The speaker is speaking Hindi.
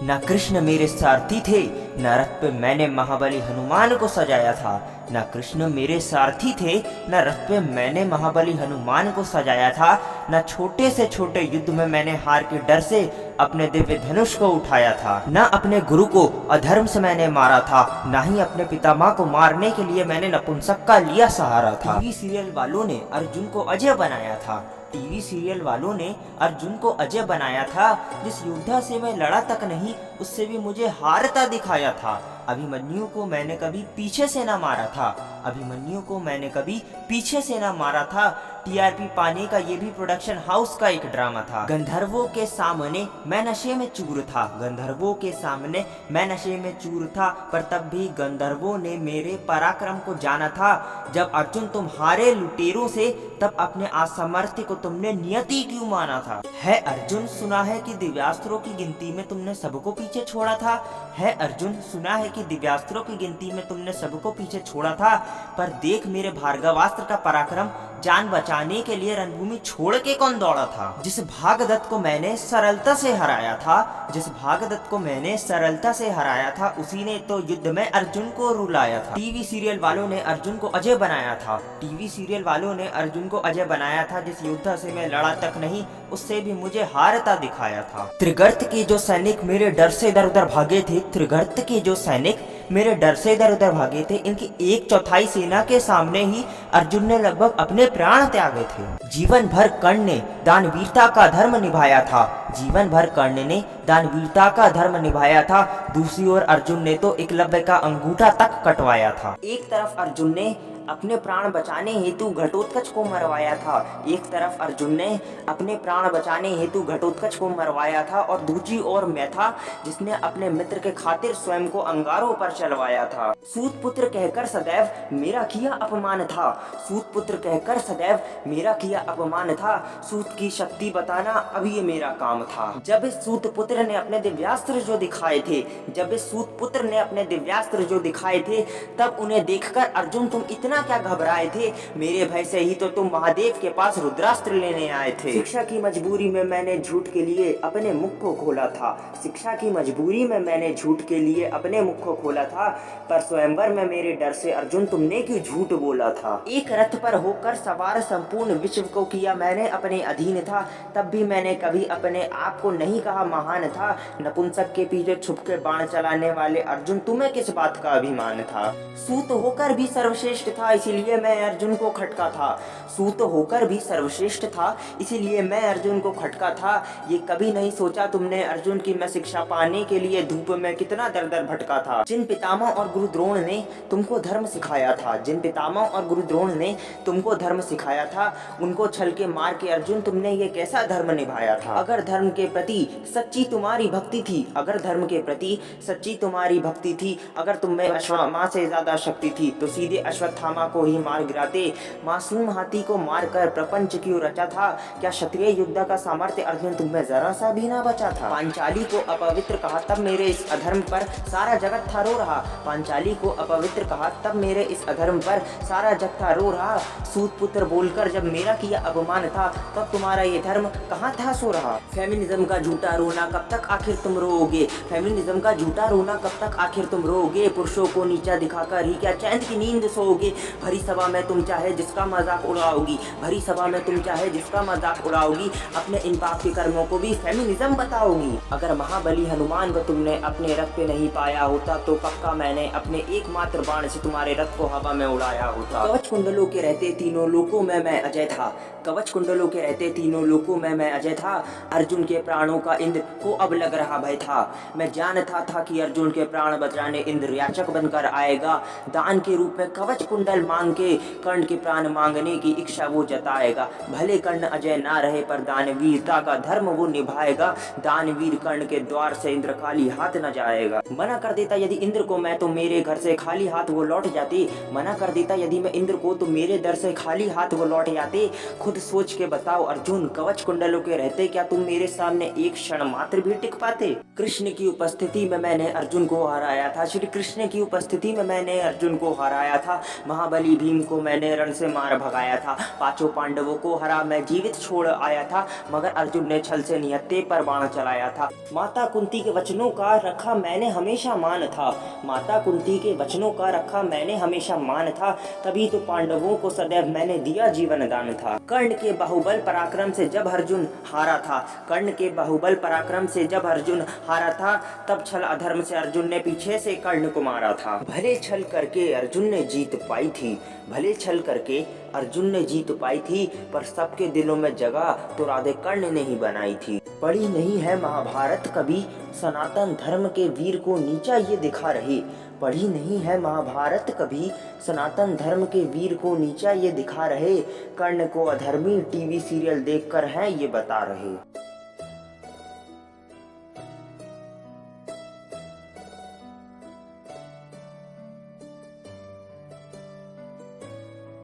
न कृष्ण मेरे सारथी थे, न रथ पे मैंने महाबली हनुमान को सजाया था। न कृष्ण मेरे सारथी थे, न रथ पे मैंने महाबली हनुमान को सजाया था। न छोटे से छोटे युद्ध में मैंने हार के डर से अपने दिव्य धनुष को उठाया था। न अपने गुरु को अधर्म से मैंने मारा था, न ही अपने पितामह को मारने के लिए मैंने नपुंसक का लिया सहारा था। टीवी सीरियल वालों ने अर्जुन को अजय बनाया था। टीवी सीरियल वालों ने अर्जुन को अजय बनाया था। जिस योद्धा से मैं लड़ा तक नहीं, उससे भी मुझे हारता दिखाया था। अभिमन्यु को मैंने कभी पीछे से ना मारा था। अभिमन्यु को मैंने कभी पीछे से ना मारा था। टीआरपी पाने का ये भी प्रोडक्शन हाउस का एक ड्रामा था। गंधर्वों के सामने मैं नशे में चूर था। गंधर्वों के सामने मैं नशे में चूर था, पर तब भी गंधर्वों ने मेरे पराक्रम को जाना था। जब अर्जुन तुम हारे लुटेरों से, तब अपने असामर्थ्य को तुमने नियति क्यों माना था। है अर्जुन, सुना है कि दिव्यास्त्रों की गिनती में तुमने सबको पीछे छोड़ा था। है अर्जुन, सुना है कि दिव्यास्त्रों की गिनती में तुमने सबको पीछे छोड़ा था, पर देख मेरे भार्गवास्त्र का पराक्रम। जान बचाने के लिए रणभूमि छोड़ के कौन दौड़ा था। जिस भागदत्त को मैंने सरलता से हराया था, जिस भागदत्त को मैंने सरलता से हराया था, उसी ने तो युद्ध में अर्जुन को रुलाया था। टीवी सीरियल वालों ने अर्जुन को अजय बनाया था। टीवी सीरियल वालों ने अर्जुन को अजय बनाया था। जिस योद्धा से मैं लड़ा तक नहीं, उससे भी मुझे हारता दिखाया था। त्रिगर्त के जो सैनिक मेरे डर से इधर उधर भागे थे, त्रिगर्त के जो सैनिक मेरे डर से इधर उधर भागे थे, इनकी 1/4 सेना के सामने ही अर्जुन ने लगभग अपने प्राण त्यागे थे। जीवन भर कर्ण ने दानवीरता का धर्म निभाया था। जीवन भर कर्ण ने दानवीरता का धर्म निभाया था। दूसरी ओर अर्जुन ने तो एकलव्य का अंगूठा तक कटवाया था। एक तरफ अर्जुन ने अपने प्राण बचाने हेतु घटोत्कच को मरवाया था। एक तरफ अर्जुन ने अपने प्राण बचाने हेतु घटोत्कच को मरवाया था, और दूसरी ओर मैं था जिसने अपने मित्र के खातिर स्वयं को अंगारों पर चलवाया था। सूत पुत्र कहकर सदैव मेरा किया अपमान था। सूत पुत्र कहकर सदैव मेरा किया अपमान था। सूत की शक्ति बताना अब ये मेरा काम था। जब इस सूत पुत्र ने अपने दिव्यास्त्र जो दिखाए थे, जब इस सूत पुत्र ने अपने दिव्यास्त्र जो दिखाए थे, तब उन्हें देखकर अर्जुन तुम इतना क्या घबराए थे। मेरे भय से ही तो तुम महादेव के पास रुद्रास्त्र लेने आए थे। शिक्षा की मजबूरी में मैंने झूठ के लिए अपने मुख को खोला था। शिक्षा की मजबूरी में मैंने झूठ के लिए अपने मुख को खोला था, पर स्वयंवर में मेरे डर से अर्जुन तुमने क्यों झूठ बोला था। एक रथ पर होकर सवार संपूर्ण विश्व को किया मैंने अपने अधीन था, तब भी मैंने कभी अपने आप को नहीं कहा महान था। नपुंसक के पीछे छुप के बाण चलाने वाले अर्जुन, तुम्हें किस बात का अभिमान था। सूत होकर भी सर्वश्रेष्ठ था, इसीलिए मैं अर्जुन को खटका था। सूत होकर भी सर्वश्रेष्ठ था, इसीलिए मैं अर्जुन को खटका था। ये कभी नहीं सोचा तुमने अर्जुन की मैं शिक्षा पाने के लिए धूप में कितना दर दर भटका था। जिन पितामह और गुरु द्रोण ने तुमको धर्म सिखाया था, जिन पितामह और गुरु द्रोण ने तुमको धर्म सिखाया था, उनको छल के मार के अर्जुन तुमने ये कैसा धर्म निभाया था। अगर धर्म के प्रति सच्ची तुम्हारी भक्ति थी, अगर धर्म के प्रति सच्ची तुम्हारी भक्ति थी, अगर तुम में अश्वत्थामा से ज्यादा शक्ति थी, तो सीधे अश्वत्थामा को ही मार गिराते। मासूम हाथी को मारकर प्रपंच क्यों रचा था। क्या क्षत्रिय युद्ध का सामर्थ्य अर्जुन तुम्हें जरा सा भी ना बचा था। पांचाली को अपवित्र कहा, तब मेरे इस अधर्म पर सारा जगत था रो रहा। पांचाली को अपवित्र कहा, तब मेरे इस अधर्म पर सारा जगत था रो रहा। सूत पुत्र बोलकर जब मेरा किया अपमान था, तब तुम्हारा ये धर्म कहाँ था सो रहा। फेमिनिज्म का झूठा रोना कब तक आखिर तुम रोओगे। फेमिनिज्म का झूठा रोना कब तक आखिर तुम रोओगे। पुरुषों को नीचा दिखाकर ही क्या चैन की नींद सोओगे। भरी सभा में तुम चाहे जिसका मजाक उड़ाओगी, भरी सभा में तुम चाहे जिसका मजाक उड़ाओगी, अपने इन पापी कर्मों को भी फेमिनिज्म बताओगी। अगर महाबली हनुमान को तुमने अपने रथ पे नहीं पाया होता, तो पक्का मैंने अपने एकमात्र बाण से तुम्हारे रथ को हवा में उड़ाया होता। कवच कुंडलों के रहते तीनों लोकों में मैं अजय था। कवच कुंडलों के रहते तीनों लोकों में मैं अजय था। अर्जुन के प्राणों का इंद्र को अब लग रहा भय था। मैं जानता था कि अर्जुन के प्राण बचाने इंद्र याचक बनकर आएगा। दान के रूप में कवच कुंडल मांग के कर्ण के प्राण मांगने की इच्छा वो जताएगा। भले कर्ण अजय ना रहे, पर दानवीरता का धर्म वो निभाएगा। दानवीर कर्ण के द्वार से इंद्र खाली हाथ न जाएगा। मना कर देता यदि इंद्र को मैं, तो मेरे घर से खाली हाथ वो लौट जाते। मना कर देता यदि मैं इंद्र को, तो मेरे दर से खाली हाथ वो लौट जाते। खुद सोच के बताओ अर्जुन, कवच कुंडलों के रहते क्या तुम मेरे सामने एक क्षण मात्र मात्र भी टिक पाते। कृष्ण की उपस्थिति में मैंने अर्जुन को हराया था, श्री कृष्ण की उपस्थिति में मैंने अर्जुन को हराया था। महाबली भीम को मैंने रण से मार भगाया था। पांचों पांडवों को हरा मैं जीवित छोड़ आया था, मगर अर्जुन ने छल से निहत्थे पर बाण चलाया था। माता कुंती के वचनों का रखा मैंने हमेशा मान था, माता कुंती के वचनों का रखा मैंने हमेशा मान था, तभी तो पांडवों को सदैव मैंने दिया जीवन दान था। कर्ण के बाहुबल पराक्रम से जब अर्जुन हारा था, कर्ण के बाहुबल पराक्रम से जब अर्जुन हारा था, तब छल अधर्म से अर्जुन ने पीछे से कर्ण को मारा था। भले छल करके अर्जुन ने जीत पाई थी, भले छल करके अर्जुन ने जीत पाई थी, पर सबके दिलों में जगह तो राधे कर्ण ने ही बनाई थी। पढ़ी नहीं है महाभारत कभी, सनातन धर्म के वीर को नीचा ये दिखा रहे। पढ़ी नहीं है महाभारत कभी, सनातन धर्म के वीर को नीचा ये दिखा रहे। कर्ण को अधर्मी टीवी सीरियल देखकर हैं ये बता रहे।